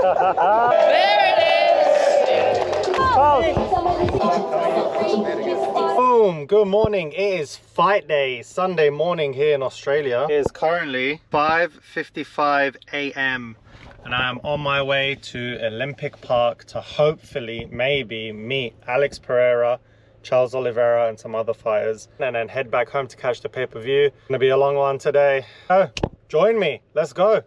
There it is! Boom! Good morning. It is fight day, Sunday morning here in Australia. It is currently 5:55 a.m. and I am on my way to Olympic Park to hopefully maybe meet Alex Pereira, Charles Oliveira and some other fighters, and then head back home to catch the pay-per-view. Gonna be a long one today. Oh, join me. Let's go.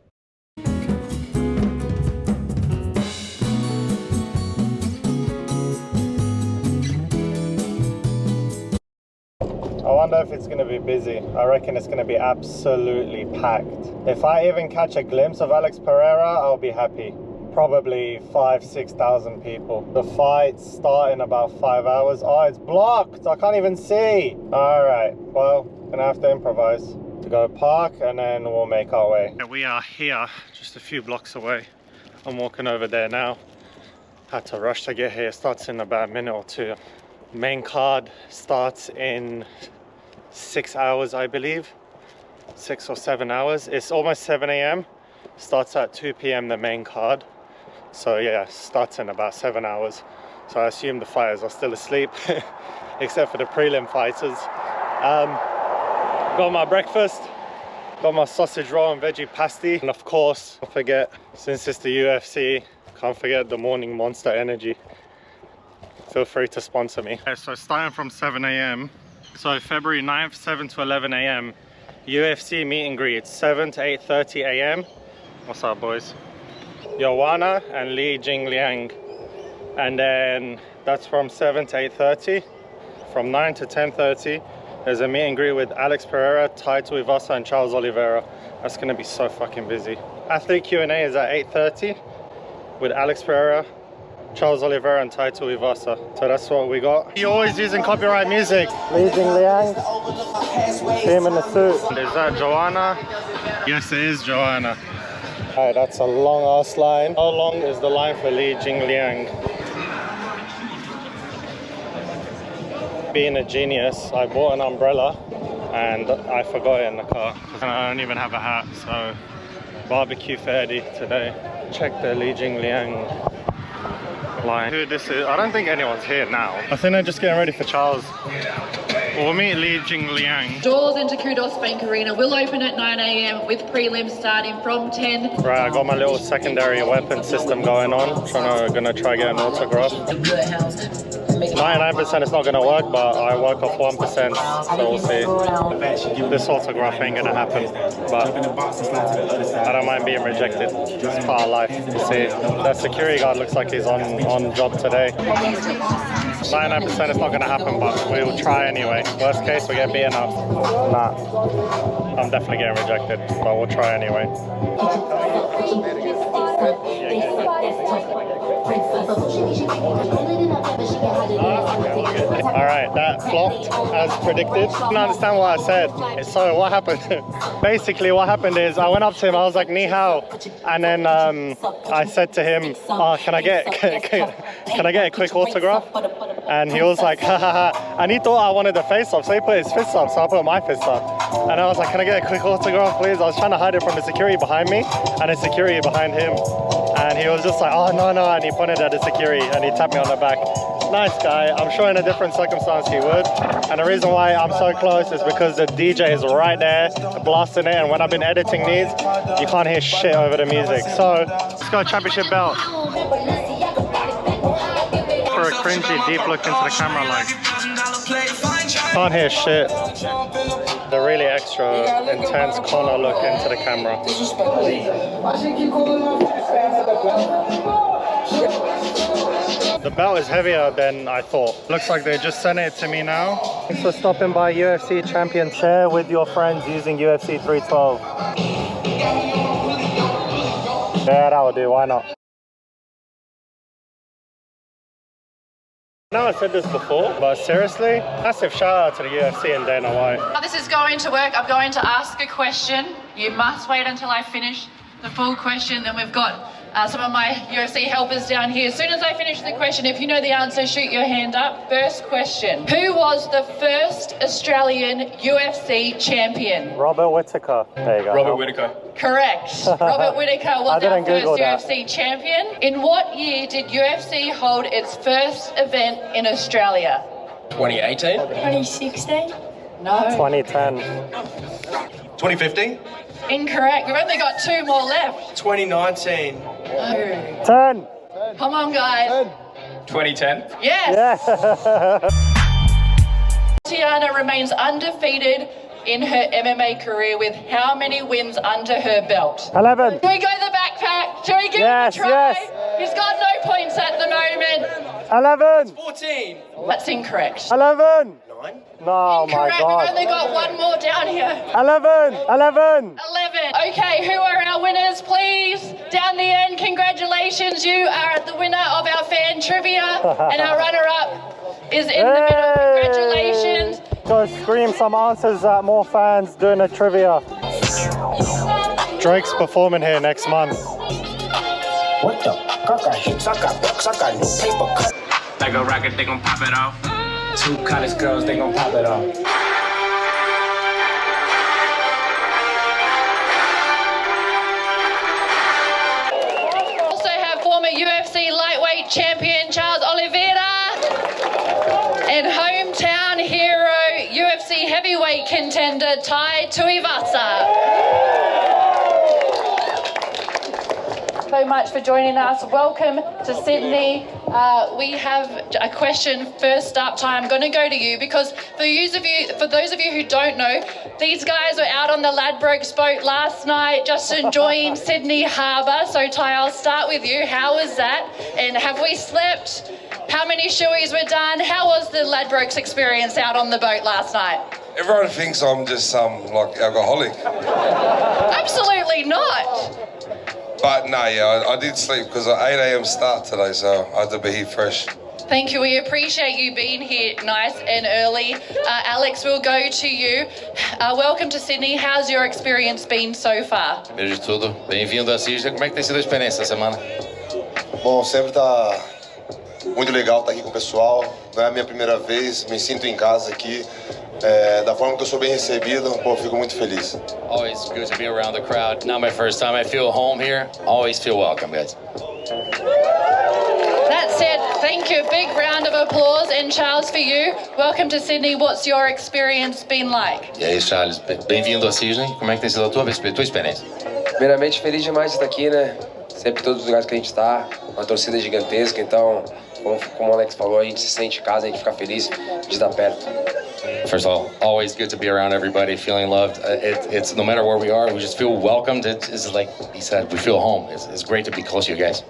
I wonder if it's going to be busy. I reckon it's going to be absolutely packed. If I even catch a glimpse of Alex Pereira, I'll be happy. Probably 5,000–6,000 people. The fight's start in about 5 hours. Oh, it's blocked. I can't even see. All right. Well, gonna have to improvise to go park and then we'll make our way. We are here, just a few blocks away. I'm walking over there now. Had to rush to get here. It starts in about a minute or two. Main card starts in 6 hours, I believe. 6 or 7 hours. It's almost 7 a.m. Starts at 2 p.m. the main card. So yeah, starts in about 7 hours. So I assume the fighters are still asleep, except for the prelim fighters. Got my breakfast, got my sausage roll and veggie pasty. And of course, don't forget, since it's the UFC, can't forget the morning Monster Energy. Feel free to sponsor me. Okay, so starting from 7 a.m. So February 9th, 7 to 11 a.m. UFC meet and greet, 7 to 8:30 a.m. What's up, boys? Joanna and Li Jingliang. And then that's from 7 to 8:30. From 9 to 10:30, there's a meet and greet with Alex Pereira, Taito Ivasa and Charles Oliveira. That's gonna be so fucking busy. Athlete Q&A is at 8:30 with Alex Pereira, Charles Oliveira and Taito Ivasa. So that's what we got. You're always using copyright music. Li Jingliang, him in the suit. Is that Joanna? Yes, it is Joanna. Alright, that's a long ass line. How long is the line for Li Jingliang? Being a genius, I bought an umbrella and I forgot it in the car. And I don't even have a hat, so barbecue Ferdi today. Check the Li Jingliang line. Dude, this is, I don't think anyone's here now. I think they're just getting ready for Charles. We'll meet Li Jingliang. Doors into Kudos Bank Arena will open at 9 a.m. with prelims starting from 10. Right, I got my little secondary weapon system going on. Gonna try get an autograph. 99% it's not gonna work, but I work off 1%, so we'll see. This autograph ain't gonna happen, but I don't mind being rejected. It's part of life. You see, that security guard looks like he's on job today. 99% it's not gonna happen, but we'll try anyway. Worst case, we get beaten up. Nah, I'm definitely getting rejected, but we'll try anyway. Alright, that flopped as predicted. I don't understand what I said. So what happened? Basically what happened is I went up to him, I was like, ni hao. And then I said to him, oh, can I get a quick autograph? And he was like, ha ha ha. And he thought I wanted a face off, so he put his fist up, so I put my fist up. And I was like, can I get a quick autograph, please? I was trying to hide it from the security behind me and the security behind him. And he was just like, oh, no, no. And he pointed at the security and he tapped me on the back. Nice guy. I'm sure in a different circumstance he would. And the reason why I'm so close is because the DJ is right there blasting it. And when I've been editing these, you can't hear shit over the music. So let's go championship belt. For a cringy deep look into the camera, like can't hear shit. The really extra intense corner look into the camera. The belt is heavier than I thought. Looks like they just sent it to me now. Thanks for stopping by UFC Champion. Share with your friends using UFC 312. Yeah, that will do. Why not? I know I said this before, but seriously, massive shout out to the UFC and Dana White. This is going to work. I'm going to ask a question. You must wait until I finish the full question. Then we've got some of my UFC helpers down here. As soon as I finish the question, if you know the answer, shoot your hand up. First question. Who was the first Australian UFC champion? Robert Whittaker. There you go. Robert Whittaker. Correct. Robert Whittaker was our first Google that. UFC champion. In what year did UFC hold its first event in Australia? 2018. 2016? No. 2010. 2015. Incorrect. We've only got 2 more left. 2019. No. 10. Come on, guys. 2010. Yes. Yeah. Tiana remains undefeated in her MMA career with how many wins under her belt? 11. Can we go the backpack? Shall we give Yes, it a try? yes. He's got no points at the moment. 11. 14. That's incorrect. 11. 9. No, my Correct. We've God. only got 1 more down here. 11. 11. 11. Okay, who are our winners, please? Down the end, congratulations. You are the winner of our fan trivia, and our runner-up is in the middle. Congratulations. Go scream some answers at more fans doing a trivia. Drake's performing here next month. What the fuck? I hits, I got bucks, I got new paper cut. Like a rocket, they gon' pop it off. 2 college girls, they gon' pop it off. Also have former UFC lightweight champion Charles Oliveira and hometown hero UFC heavyweight contender Tai Tuivasa. So much for joining us. Welcome to Sydney. We have a question first up. Ty, I'm going to go to you because for those of you who don't know, these guys were out on the Ladbrokes boat last night just enjoying Sydney Harbour. So Ty, I'll start with you. How was that? And have we slept? How many shoeys were done? How was the Ladbrokes experience out on the boat last night? Everyone thinks I'm just some like alcoholic. Absolutely not. But no, yeah, I did sleep because at 8 a.m. start today, so I had to be here fresh. Thank you. We appreciate you being here nice and early. Alex, we'll go to you. Welcome to Sydney. How's your experience been so far? Primeiro de tudo, bem-vindo à Cisne. Como é que tem sido a experiência essa semana? Bom, sempre tá muito legal estar aqui com o pessoal. Não é a minha primeira vez, me sinto em casa aqui. Da forma que eu sou bem recebido, pô, fico muito feliz. Always good to be around the crowd. Not my first time. I feel home here. Always feel welcome, guys. That said, thank you. Big round of applause. And Charles, for you, welcome to Sydney. What's your experience been like? E aí, Charles, bem-vindo à Cisne. Como é que tem sido a tua experiência? Primeiramente, feliz demais de estar aqui, né? Sempre todos os lugares que a gente está, uma torcida gigantesca, então, como o Alex falou, a gente se sente em casa, a gente fica feliz de estar perto. First of all, always good to be around everybody, feeling loved. It's no matter where we are, we just feel welcomed. It's like he said, we feel home. It's great to be close to you guys.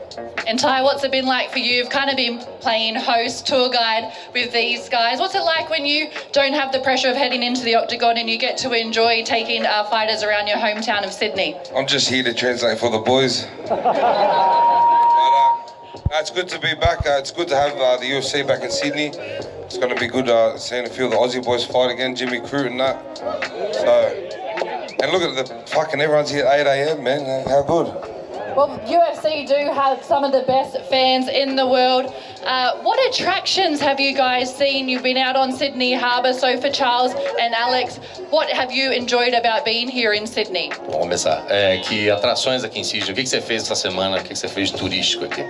And Ty, what's it been like for you? You've kind of been playing host, tour guide with these guys. What's it like when you don't have the pressure of heading into the octagon and you get to enjoy taking fighters around your hometown of Sydney? I'm just here to translate for the boys. It's good to be back. It's good to have the UFC back in Sydney. It's going to be good seeing a few of the Aussie boys fight again, Jimmy Crute and that. So, and look at the fucking everyone's here at 8 a.m, man. How good. Well, UFC do have some of the best fans in the world. What attractions have you guys seen? You've been out on Sydney Harbour, so for Charles and Alex, what have you enjoyed about being here in Sydney? Vamos começar. Que atrações aqui em Cisne? O que você fez essa semana? O que você fez de turístico aqui?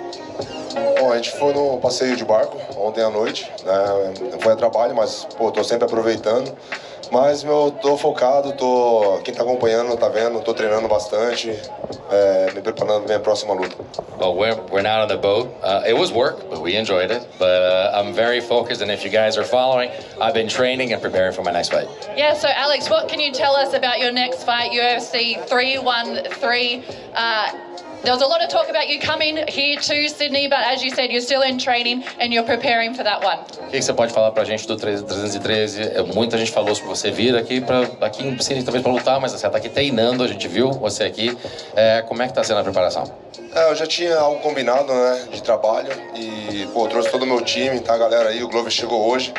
Bom, a gente foi no passeio de barco ontem à noite, né? Foi a trabalho, mas pô, tô sempre aproveitando. Mas tô focado, quem tá acompanhando tá vendo, tô treinando bastante, me preparando pra minha próxima luta. Well, we're now on the boat. It was work, but we enjoyed it. But I'm very focused, and if you guys are following, I've been training and preparing for my next fight. Yeah, so Alex, what can you tell us about your next fight, UFC 313? There was a lot of talk about you coming here to Sydney, but as you said, you're still in training and you're preparing for that one. O que você pode falar pra gente do 313? Muita gente falou sobre você vir aqui em Sydney talvez para lutar, mas você tá aqui treinando, a gente viu você aqui. Como é que tá sendo a preparação? Eu já tinha algo combinado, né, de trabalho e, pô, trouxe todo o meu time, tá, galera aí, o Glover chegou hoje,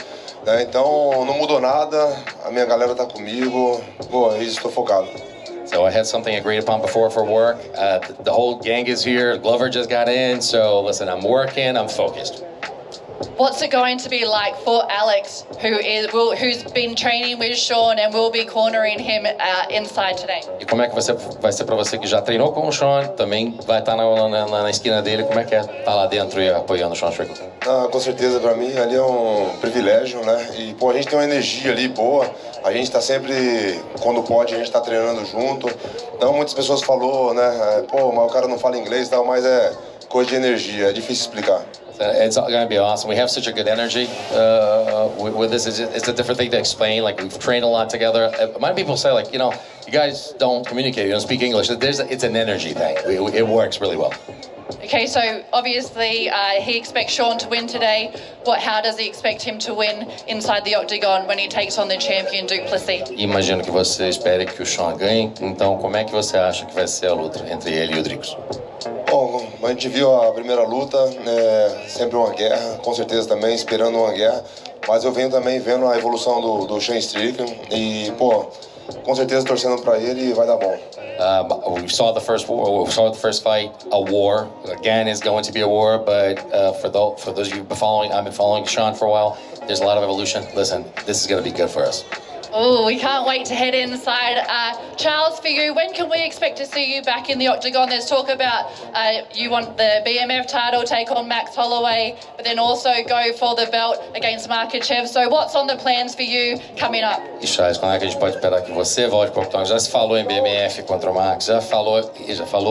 né, então não mudou nada, a minha galera tá comigo, pô, é isso, estou focado. So I had something agreed upon before for work. The whole gang is here. Glover just got in. So listen, I'm working. I'm focused. What's it going to be like for Alex, who's been training with Sean and will be cornering him inside today? E como é que vai ser para você que já treinou com o Sean, também vai estar na esquina dele, como é que é estar lá dentro e apoiando o Sean Strickland? Com certeza, para mim ali é um privilégio, né? E pô, a gente tem uma energia ali boa. A gente está sempre, quando pode, a gente está treinando junto. Então muitas pessoas falou, né? Pô, mas o cara não fala inglês e tal, mas é coisa de energia, é difícil explicar. It's going to be awesome. We have such a good energy with this. It's a different thing to explain. Like, we've trained a lot together. Many people say, like, you know, you guys don't communicate, you don't speak English. It's an energy thing. It works really well. Okay, so obviously he expects Sean to win today. How does he expect him to win inside the octagon when he takes on the champion Du Plessis? Imagino que você espere que o Sean ganhe. Então, como é que você acha que vai ser a luta entre ele e o Dricos? Bom, a gente viu a primeira luta, sempre uma guerra, com certeza também esperando uma guerra, mas eu venho também vendo a evolução do Sean Strickland e, pô, com certeza torcendo para ele e vai dar bom. We saw the first fight, a war. Again, is going to be a war, but for those of you I've been following Sean for a while. There's a lot of evolution. Listen, this is going to be good for us. Oh, we can't wait to head inside. Charles, for you, when can we expect to see you back in the octagon? There's talk about you want the BMF title, take on Max Holloway, but then also go for the belt against Makhachev. So what's on the plans for you coming up? E Charles, quando é que a gente pode esperar que você volte para o octagon? Já se falou em BMF contra o Max, já falou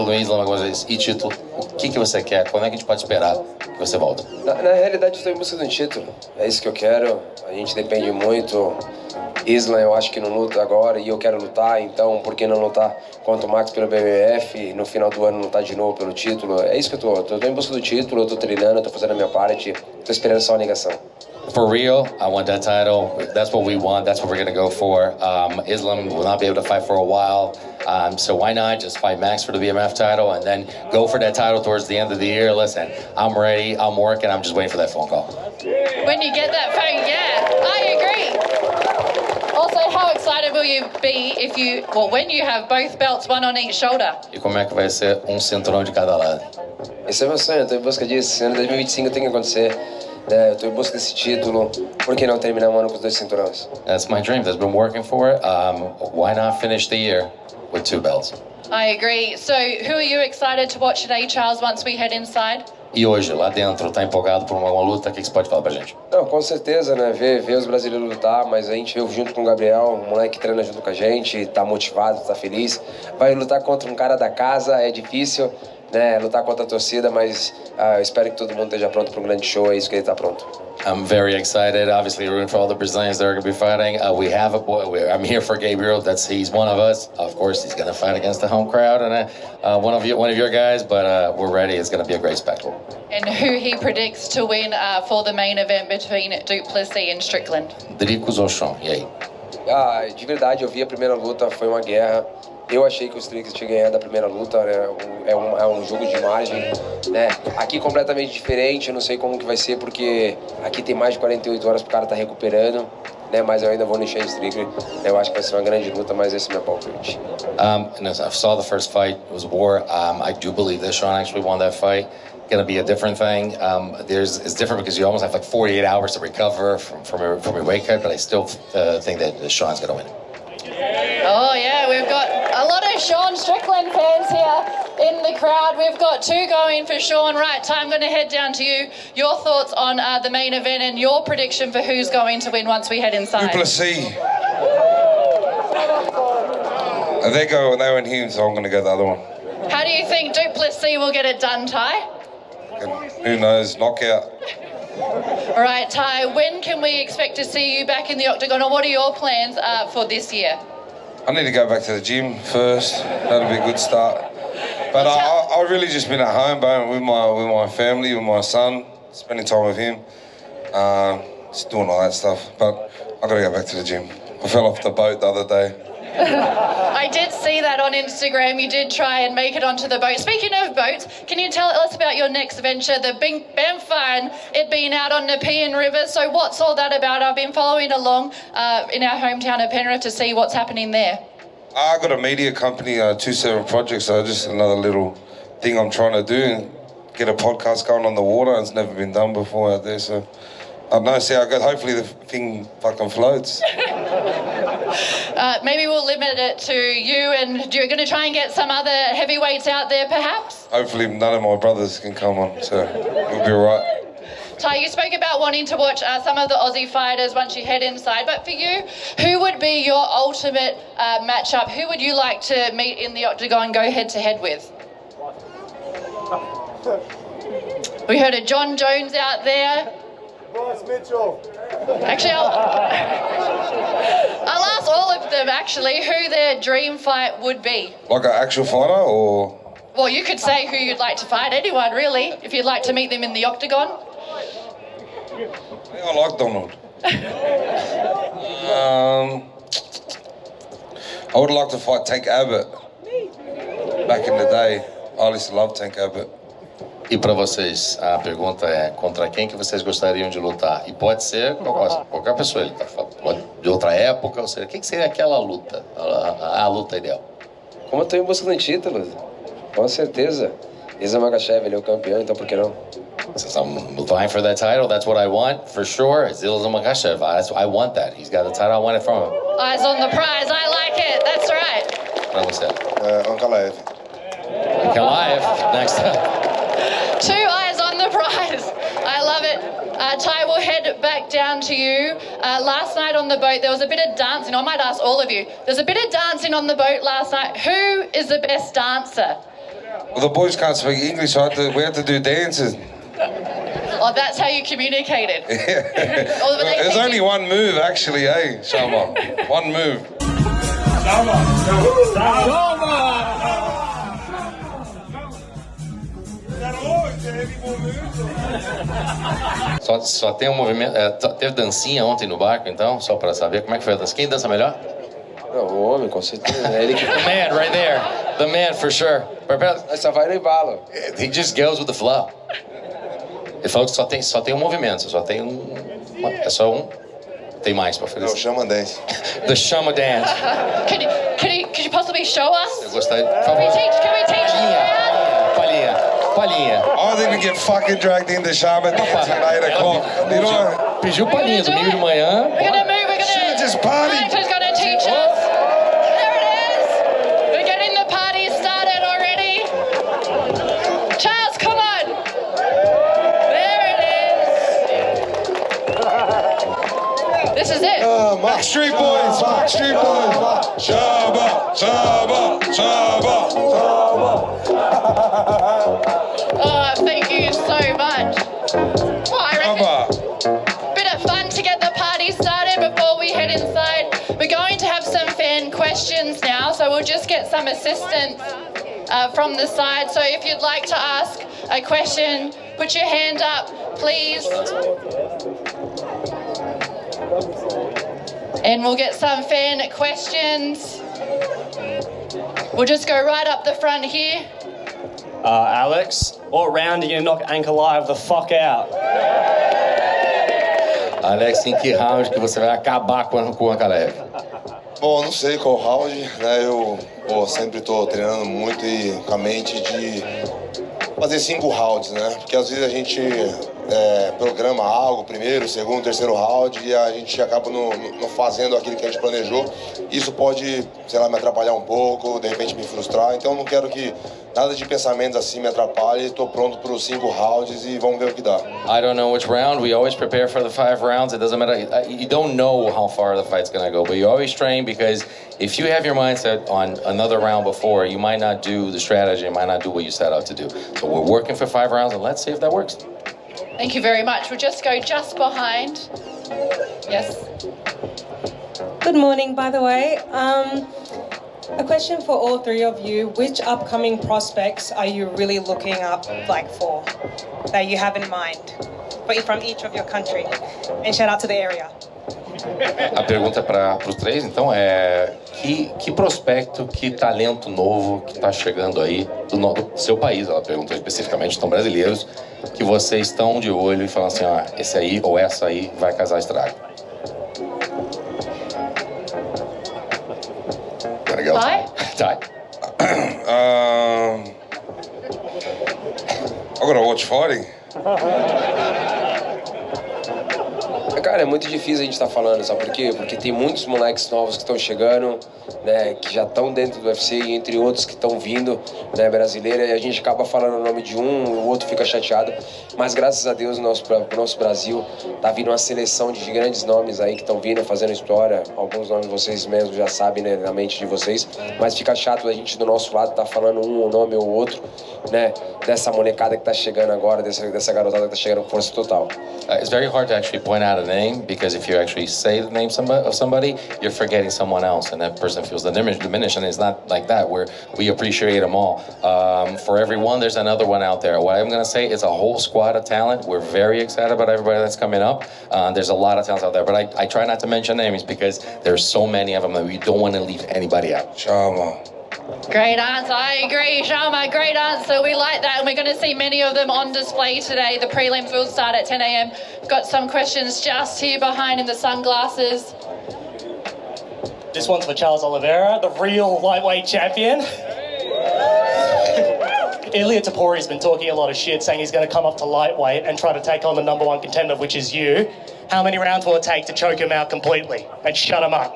no Islam algumas vezes, e título. O que você quer? Quando é que a gente pode esperar que você volte? Na realidade, estou em busca de um título. É isso que eu quero. A gente depende muito. Islam eu acho que não luta agora e eu quero lutar, então por que não lutar contra o Max pelo BMF e no final do ano lutar de novo pelo título? É isso que eu tô em busca do título, eu tô treinando, eu tô fazendo a minha parte, tô esperando só a ligação. For real, I want that title. That's what we want. That's what we're going to go for. Islam will not be able to fight for a while. So why not just fight Max for the BMF title and then go for that title towards the end of the year? Listen, I'm ready. I'm working. I'm just waiting for that phone call. When you get that phone, yeah, I agree. Also, how excited will you be when you have both belts, one on each shoulder? E como é que vai ser cinturão de cada lado? Esse é meu sonho, eu tô em busca disso. Esse ano de 2025 tem que acontecer. Eu tô em busca desse título. Por que não terminar o ano com os 2 cinturões? That's my dream. I've been working for it. Why not finish the year with 2 belts? I agree. So, who are you excited to watch today, Charles, once we head inside? E hoje, lá dentro, tá empolgado por uma luta? O que você pode falar pra gente? Não, com certeza, né? Ver os brasileiros lutar, mas a gente veio junto com o Gabriel, um moleque que treina junto com a gente, tá motivado, tá feliz. Vai lutar contra um cara da casa, é difícil, né? Lutar contra a torcida, mas eu espero que todo mundo esteja pronto para um grande show, é isso que ele tá pronto. I'm very excited. Obviously, rooting for all the Brazilians that are going to be fighting. We have a boy. I'm here for Gabriel. He's one of us. Of course, he's going to fight against the home crowd and one of your guys. But we're ready. It's going to be a great spectacle. And who he predicts to win for the main event between Du Plessis and Strickland? Dricos ou Sean? E aí? De verdade, eu vi a primeira luta, foi uma guerra. Eu achei que o Strickland tinha ganhado a primeira luta, né? É um jogo de margem, né? Aqui completamente diferente, eu não sei como que vai ser, porque aqui tem mais de 48 horas pro cara tá recuperando, né? Mas eu ainda vou no Sean Strickland. Eu acho que vai ser uma grande luta, mas esse é meu palpite. I saw the first fight. It was a war. I do believe that Sean actually won that fight. Going to be a different thing. It's different because you almost have like 48 hours to recover from your weight cut, but I still think that Sean's going to win. Oh yeah, we've got a lot of Sean Strickland fans here in the crowd. We've got 2 going for Sean. Right, Ty, I'm going to head down to you. Your thoughts on the main event and your prediction for who's going to win once we head inside. Du Plessis. They went him, so I'm going to go the other one. How do you think Du Plessis will get it done, Ty? Who knows? Knockout. All right, Ty, when can we expect to see you back in the octagon, or what are your plans for this year? I need to go back to the gym first. That'll be a good start. But I've really just been at home, with my family, with my son, spending time with him, just doing all that stuff. But I've got to go back to the gym. I fell off the boat the other day. I did see that on Instagram. You did try and make it onto the boat. Speaking of boats, can you tell us about your next venture, the Bamfire, it being out on Nepean River? So what's all that about? I've been following along in our hometown of Penrith to see what's happening there. I got a media company, 27 Projects, so just another little thing I'm trying to do and get a podcast going on the water. It's never been done before out there, so I don't know, see how it goes. Hopefully the thing fucking floats. Maybe we'll limit it to you, and you're going to try and get some other heavyweights out there, perhaps? Hopefully none of my brothers can come on, so we'll be all right. Ty, you spoke about wanting to watch some of the Aussie fighters once you head inside, but for you, who would be your ultimate matchup? Who would you like to meet in the octagon, go head-to-head with? We heard of John Jones out there. Bryce Mitchell. Actually, I'll ask all of them, actually, who their dream fight would be. Like an actual fighter, or...? Well, you could say who you'd like to fight, anyone, really, if you'd like to meet them in the octagon. I like Donald. I would like to fight Tank Abbott. Back in the day, I used to love Tank Abbott. E para vocês, a pergunta é contra quem que vocês gostariam de lutar? E pode ser qualquer pessoa, ele tá falando, de outra época, ou seja, o que seria aquela luta, a luta ideal? Como eu tô em busca do título, com certeza. Islam Makhachev, ele é o campeão, então por que não? Since I'm vying for that title, that's what I want, for sure. It's Islam Makhachev. I want that. He's got the title, I want it from him. Eyes on the prize, I like it, that's right. Para você. Ankalaev. Ankalaev, next up. 2 eyes on the prize. I love it. Ty, we'll head back down to you. Last night on the boat, there was a bit of dancing. I might ask all of you. There's a bit of dancing on the boat last night. Who is the best dancer? Well, the boys can't speak English, so we had to do dances. Oh, that's how you communicated. There's only one move, actually, eh, Shama? One move. Só tem um movimento. Teve dancinha ontem no barco, então, só para saber como é que foi a dança. Quem dança melhor? O homem, com certeza. Ele que... The man, right there. The man, for sure. Só vai no embalo. He just goes with the flow. Ele falou que só tem um movimento, só tem é só um. Tem mais para oferecer. É o Chama Dance. The Chama Dance. Could you possibly show us? Eu gostaria, por favor. Can we teach? Palhinha. I didn't get fucking dragged into Shama dance at 8 o'clock. You know? Pediu palhinha domingo de manhã. We're gonna move, we're gonna... Just party. Who's gonna teach us? There it is. We're getting the party started already. Charles, come on. There it is. This is it. Mark Street Boys. Mark Street Boys. Shaba, Shaba, Shaba, Shaba. Oh, thank you so much. Well, I reckon bit of fun to get the party started before we head inside. We're going to have some fan questions now, so we'll just get some assistance from the side. So if you'd like to ask a question, put your hand up, please. And we'll get some fan questions. We'll just go right up the front here. Alex, what round are you going to knock Ankalaev the fuck out? Alex, em que round que você vai acabar com o Ankalaev? Bom, não sei qual round, né? Eu sempre tô treinando muito e com a mente de fazer 5 rounds, né? Porque às vezes a gente programa algo, primeiro, segundo, terceiro round, e a gente acaba não fazendo aquilo que a gente planejou. Isso pode, sei lá, me atrapalhar um pouco, de repente me frustrar. Então não quero que nada de pensamentos assim me atrapalhe. Estou pronto para os 5 rounds e vamos ver o que dá. I don't know which round. We always prepare for the 5 rounds. It doesn't matter. You don't know how far the fight's going to go, but you always train because if you have your mindset on another round before, you might not do the strategy, you might not do what you set out to do. So we're working for 5 rounds, and let's see if that works. Thank you very much. We'll just go just behind. Yes. Good morning, by the way. A question for all 3 of you. Which upcoming prospects are you really looking up for, that you have in mind? But from each of your country. And shout out to the area. A pergunta para os 3, então, que prospecto, que talento novo que está chegando aí do seu país, ela perguntou especificamente, então brasileiros, que vocês estão de olho e falam assim, esse aí ou essa aí vai causar estrago. Hi. Ty. I gotta watch fighting. Cara, é muito difícil a gente estar falando, sabe por quê? Porque tem muitos moleques novos que estão chegando, né, que já estão dentro do UFC, e entre outros que estão vindo, né, brasileira, e a gente acaba falando o nome de um, o outro fica chateado, mas graças a Deus o nosso Brasil tá vindo uma seleção de grandes nomes aí que estão vindo, fazendo história, alguns nomes vocês mesmos já sabem, né, na mente de vocês, mas fica chato a gente do nosso lado tá falando um nome ou outro, né, dessa molecada que tá chegando agora, dessa garotada que tá chegando com força total. It's very hard to actually point out a name because if you actually say the name of somebody, you're forgetting someone else, and that person feels diminished. And it's not like that. We appreciate them all. For everyone, there's another one out there. What I'm going to say is a whole squad of talent. We're very excited about everybody that's coming up. There's a lot of talents out there, but I try not to mention names because there's so many of them that we don't want to leave anybody out. Sharma. Great answer. I agree, Sharma. Great answer. We like that, and we're going to see many of them on display today. The prelims will start at 10 a.m. We've got some questions just here behind in the sunglasses. This one's for Charles Oliveira, the real lightweight champion. Ilia Topuri's been talking a lot of shit, saying he's going to come up to lightweight and try to take on the #1 contender, which is you. How many rounds will it take to choke him out completely and shut him up?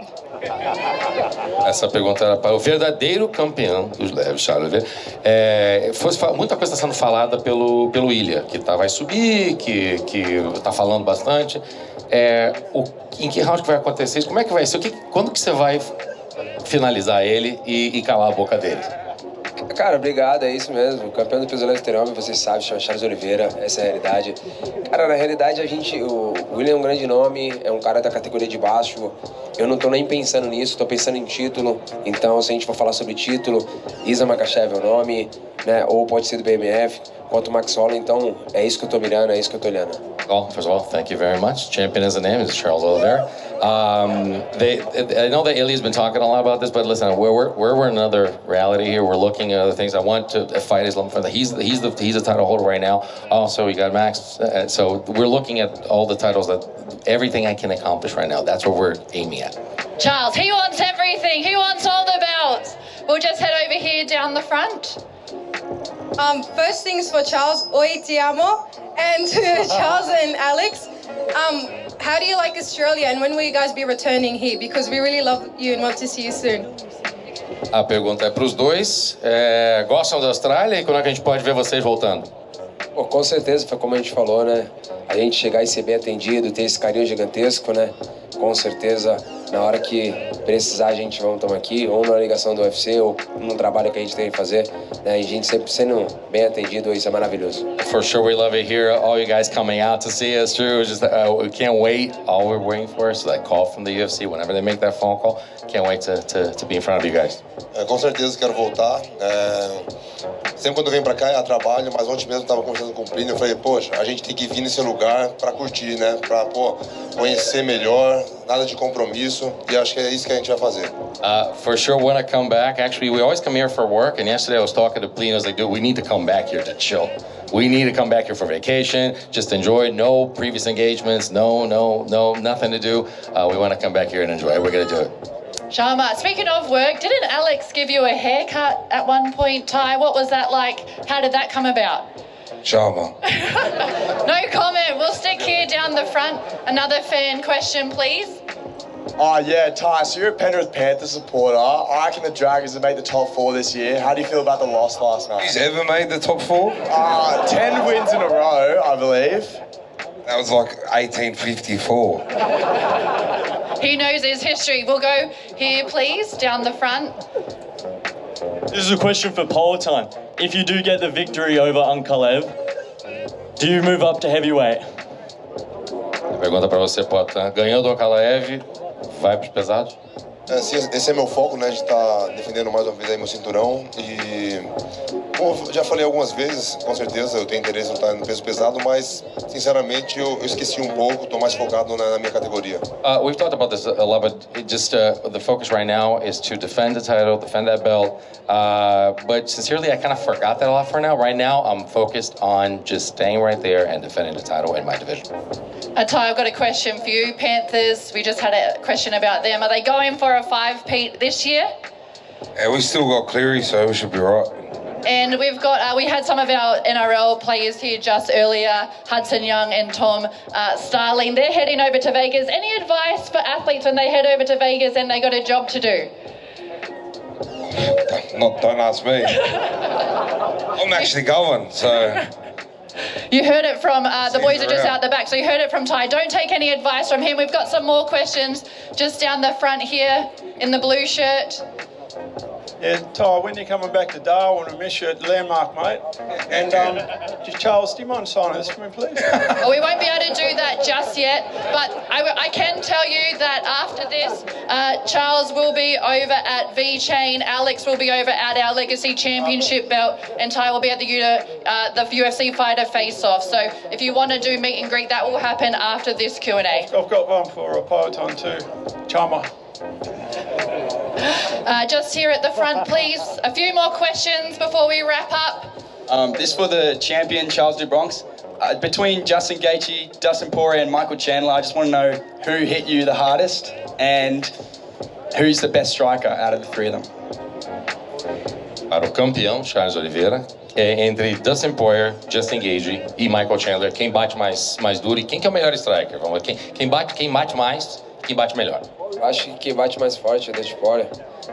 Essa pergunta era para o verdadeiro campeão dos leves, Charles Oliveira. Muita coisa está sendo falada pelo Ilia, que vai subir, que está falando bastante. Em que round que vai acontecer isso? Como é que vai ser? Quando que você vai finalizar ele e calar a boca dele? Cara, obrigado, é isso mesmo. O campeão do peso leve terômetro, vocês sabem, chama Charles Oliveira, essa é a realidade. Cara, na realidade, o William é um grande nome, é um cara da categoria de baixo. Eu não tô nem pensando nisso, tô pensando em título. Então, se a gente for falar sobre título, Isa Makachev é o nome, né? Ou pode ser do BMF, quanto o Max Holloway. Então, é isso que eu tô mirando, é isso que eu tô olhando. Well, first of all, thank you very much. Champion is the name, is Charles Oliveira. I know that Ilya's been talking a lot about this, but listen, we're in another reality here. We're looking at other things. I want to fight Islam for that. He's the title holder right now. Also, we got Max. So we're looking at all the titles, that everything I can accomplish right now. That's what we're aiming at. Charles, he wants everything. He wants all the belts. We'll just head over here down the front. First things for Charles, oi te amo, and to Charles and Alex, how do you like Australia, and when will you guys be returning here? Because we really love you and want to see you soon. A pergunta é para os dois. Gostam da Austrália e quando é que a gente pode ver vocês voltando? Pô, com certeza, foi como a gente falou, né? A gente chegar e ser bem atendido, ter esse carinho gigantesco, né? Com certeza, na hora que precisar, a gente vai estar aqui, ou na ligação do UFC, ou no trabalho que a gente tem que fazer, né? A gente sempre sendo bem atendido, isso é maravilhoso. For sure, we love it here. All you guys coming out to see us through. Just we can't wait. All we're waiting for is that call from the UFC. Whenever they make that phone call, can't wait to be in front of you guys. Com certeza quero voltar. Sempre quando eu venho pra cá é a trabalho, mas ontem mesmo eu tava conversando com o Plínio, eu falei, poxa, a gente tem que vir nesse lugar pra curtir, né? Pra, conhecer melhor, nada de compromisso, e acho que é isso que a gente vai fazer. For sure, when I come back, actually, we always come here for work, and yesterday I was talking to Plínio, I was like, dude, we need to come back here to chill. We need to come back here for vacation, just enjoy, no previous engagements, no, nothing to do. We want to come back here and enjoy, we're going to do it. Sharma, speaking of work, didn't Alex give you a haircut at one point, Ty? What was that like? How did that come about? Sharma. No comment. We'll stick here down the front. Another fan question, please. Yeah, Ty, so you're a Penrith Panthers supporter. I reckon the Dragons have made the top 4 this year. How do you feel about the loss last night? He's ever made the top 4? 10 wins in a row, I believe. That was like 1854. He knows his history. We'll go here, please, down the front. This is a question for Politan. If you do get the victory over Ankalev, do you move up to heavyweight? Pergunta para você, Politan. Ganhou do Ankalev, vai para os pesados? Esse é meu foco, né? De estar defendendo mais uma vez aí meu cinturão. E, como já falei algumas vezes, com certeza eu tenho interesse em lutar no peso pesado, mas, sinceramente, eu esqueci um pouco, estou mais focado na minha categoria. We've talked about this a lot, but just the focus right now is to defend the title, defend that belt. But sincerely, I kind of forgot that a lot for now. Right now, I'm focused on just staying right there and defending the title in my division. Ty, I've got a question for you. Panthers, we just had a question about them. Are they going for a 5-peat this year? Yeah, we still got Cleary, so we should be right. And we've got, we had some of our NRL players here just earlier, Hudson Young and Tom Starling. They're heading over to Vegas. Any advice for athletes when they head over to Vegas and they got a job to do? Don't ask me. I'm actually going, so... You heard it from, the boys are just out the back, so you heard it from Ty. Don't take any advice from him. We've got some more questions just down the front here in the blue shirt. Yeah, Ty, when you're coming back to Darwin, I miss you at Landmark, mate. And just Charles, do you mind signing this for me, please? Well, we won't be able to do that just yet, but I can tell you that after this, Charles will be over at V-Chain, Alex will be over at our Legacy Championship belt, and Ty will be at the UFC Fighter Face-Off. So if you want to do meet and greet, that will happen after this Q&A. I've got one for a Peloton too, Chama. Just here at the front, please. A few more questions before we wrap up. This for the champion, Charles DuBronx. Between Justin Gaethje, Dustin Poirier and Michael Chandler, I just want to know who hit you the hardest and who's the best striker out of the three of them. Para o campeão, Charles Oliveira, é entre Dustin Poirier, Justin Gaethje e Michael Chandler. Quem bate mais duro e quem que é o melhor striker? Vamos ver. Quem bate mais, quem bate melhor. Eu acho que quem bate mais forte é o Dustin Poirier.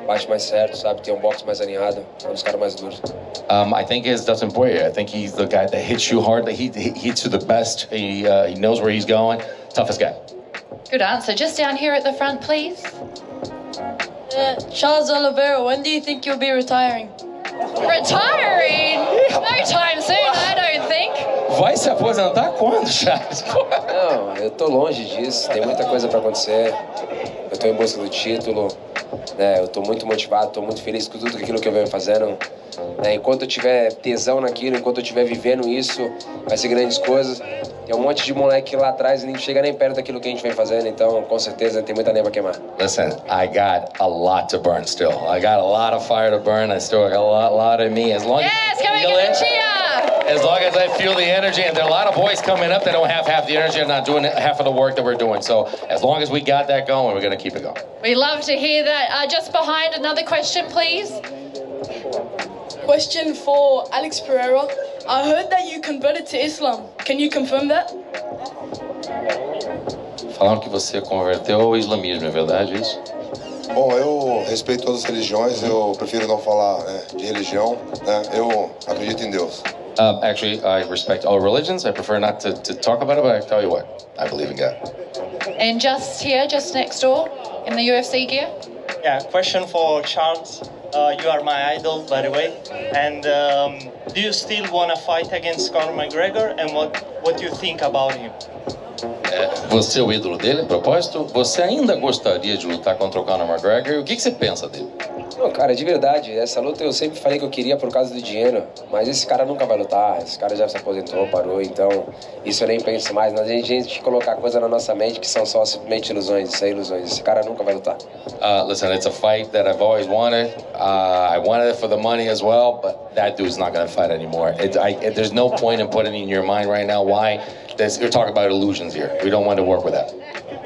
Bate mais certo, sabe? Tem boxe mais alinhado. É um dos caras mais duros. I think it's Dustin Poirier. I think he's the guy that hits you hard. That he hits you the best. He knows where he's going. Toughest guy. Good answer. Just down here at the front, please. Charles Oliveira, when do you think you'll be retiring? Retiring? No time soon, I don't think. Vai se aposentar quando, Charles? Não, eu tô longe disso. Tem muita coisa pra acontecer. Eu tô em busca do título. Né? Eu tô muito motivado, tô muito feliz com tudo aquilo que eu venho fazendo. Né? Enquanto eu tiver tesão naquilo, enquanto eu estiver vivendo isso, vai ser grandes coisas. Tem um monte de moleque lá atrás e nem chega nem perto daquilo que a gente vem fazendo, então com certeza tem muita lenha pra queimar. Listen, I got a lot to burn still. I got a lot of fire to burn. I still got a lot of me. As long as can we get a cheer? As long as I feel the energy, and there are a lot of boys coming up that don't have half the energy and not doing half of the work that we're doing. So as long as we got that going, we're going to keep it going. We love to hear that. Just behind, another question, please. Question for Alex Pereira. I heard that you converted to Islam. Can you confirm that? Falaram que você converteu ao islamismo, é verdade isso? Bom, eu respeito todas as religiões, eu prefiro não falar de religião, né? Eu acredito em Deus. Actually, I respect all religions. I prefer not to talk about it, but I tell you what, I believe in God. And just here, just next door, in the UFC gear. Yeah, question for Charles. You are my idol, by the way. And do you still want to fight against Conor McGregor? And what do you think about him? Você é o ídolo dele, a propósito? Você ainda gostaria de lutar contra o Conor McGregor? O que você pensa dele? Não, cara, de verdade, essa luta eu sempre falei que eu queria por causa do dinheiro, mas esse cara nunca vai lutar, esse cara já se aposentou, parou, então isso eu nem penso mais. Nós a gente colocar coisa na nossa mente que são só simplesmente ilusões, isso é ilusões, esse cara nunca vai lutar. Listen, it's a fight that I've always wanted. I wanted it for the money as well, but that dude's not going to fight anymore. There's no point in putting in your mind right now why. You're talking about illusions here. We don't want to work with that.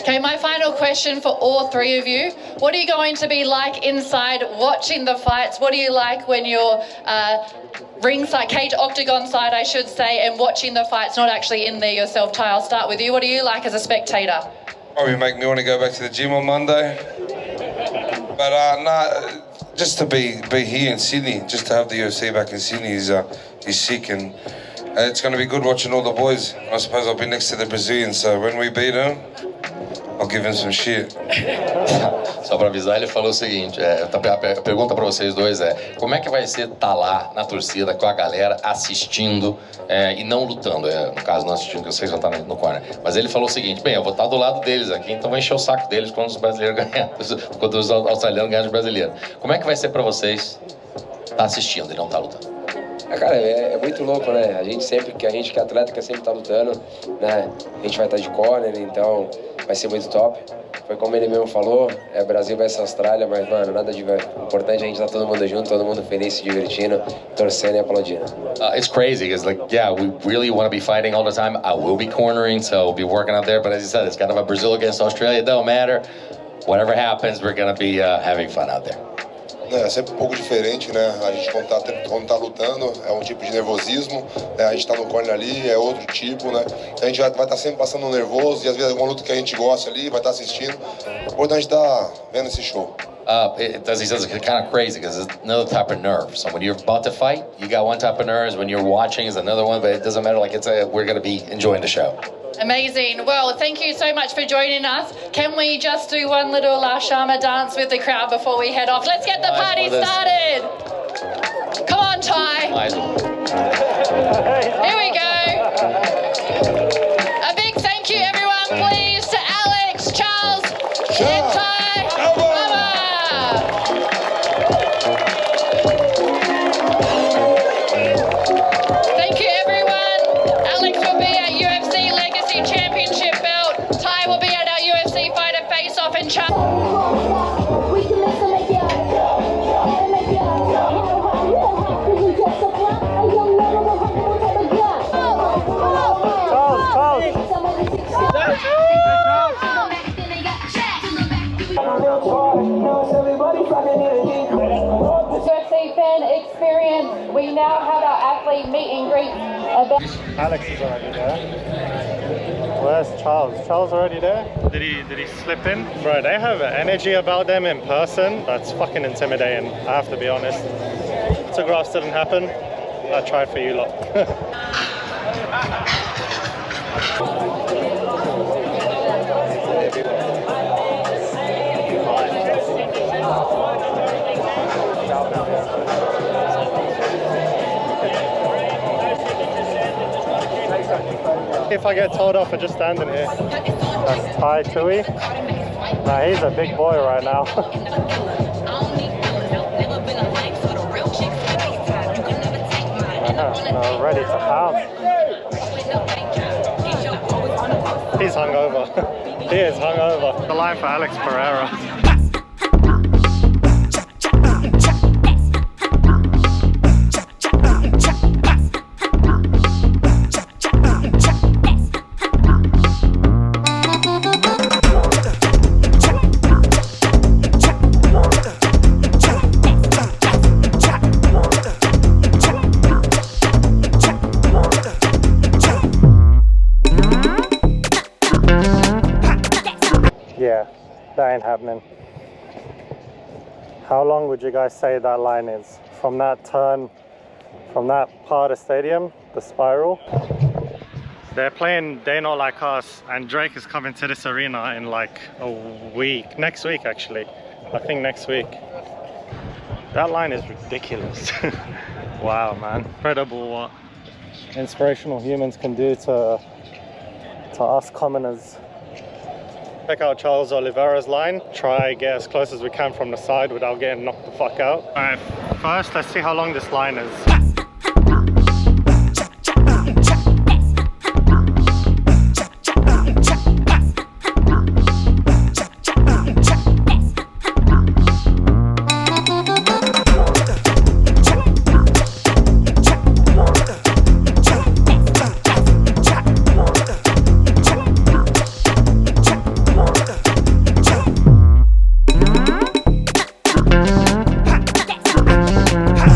Okay, my final question for all three of you. What are you going to be like inside watching the fights? What do you like when you're ringside, cage octagon side, I should say, and watching the fights, not actually in there yourself? Ty, I'll start with you. What do you like as a spectator? Probably make me want to go back to the gym on Monday. But just to be here in Sydney, just to have the UFC back in Sydney is sick, and it's going to be good watching all the boys. I suppose I'll be next to the Brazilians, so when we beat them, I'll give him some shit. Só para avisar, ele falou o seguinte, a pergunta para vocês dois é, como é que vai ser estar lá na torcida com a galera assistindo e não lutando, no caso não assistindo, que eu sei que já tá no corner, mas ele falou o seguinte, bem, eu vou estar do lado deles aqui, então vai encher o saco deles quando os brasileiros ganharem, quando os australianos ganharem de brasileiro. Como é que vai ser para vocês estar assistindo e não estar lutando? Cara, é muito louco, né? A gente que é atleta, quer sempre estar lutando, né? A gente vai estar de corner, então vai ser muito top. Foi como ele mesmo falou, Brasil versus Austrália, mas, mano, nada de ver. O importante é a gente estar todo mundo junto, todo mundo feliz, se divertindo, torcendo e aplaudindo. It's crazy, because yeah, we really want to be fighting all the time. I will be cornering, so we'll be working out there, but as you said, it's kind of a Brazil against Australia, it don't matter. Whatever happens, we're going to be having fun out there. né, é sempre um pouco diferente, né? A gente quando tá lutando é um tipo de nervosismo, né? A gente tá no corner ali, é outro tipo, né? A gente vai estar sempre passando nervoso e às vezes é uma luta que a gente gosta ali, vai estar assistindo. O importante é estar vendo esse show. He says it's kind of crazy because it's another type of nerve. So when you're about to fight, you got one type of nerves. When you're watching, is another one. But it doesn't matter. Like we're going to be enjoying the show. Amazing. Well, thank you so much for joining us. Can we just do one little La Shama dance with the crowd before we head off? Let's get the party started. Come on, Ty. Here we go. A big thank you, everyone, please, to Alex, Charles, and Ty. Thank you, everyone. Alex will be at UFC Legacy Championship belt. Ty will be at our UFC Fighter Face-Off and UFC fan experience. We now have our athlete meet and greet. Alex is already there. Where's Charles? Charles already there? Did he slip in? Bro, they have an energy about them in person that's fucking intimidating, I have to be honest. Autographs didn't happen. I tried for you lot. If I get told off for just standing here. That's Ty Tui. Nah, he's a big boy right now. Ready to pounce. He's hungover. He is hungover. The line for Alex Pereira. Yeah, that ain't happening. How long would you guys say that line is? From that turn, from that part of the stadium, the spiral? They're playing They Not Like Us, and Drake is coming to this arena in like a week. Next week, actually. I think next week. That line is ridiculous. Wow, man. Incredible what inspirational humans can do to us commoners. Check out Charles Oliveira's line. Try get as close as we can from the side without getting knocked the fuck out. Alright, first let's see how long this line is.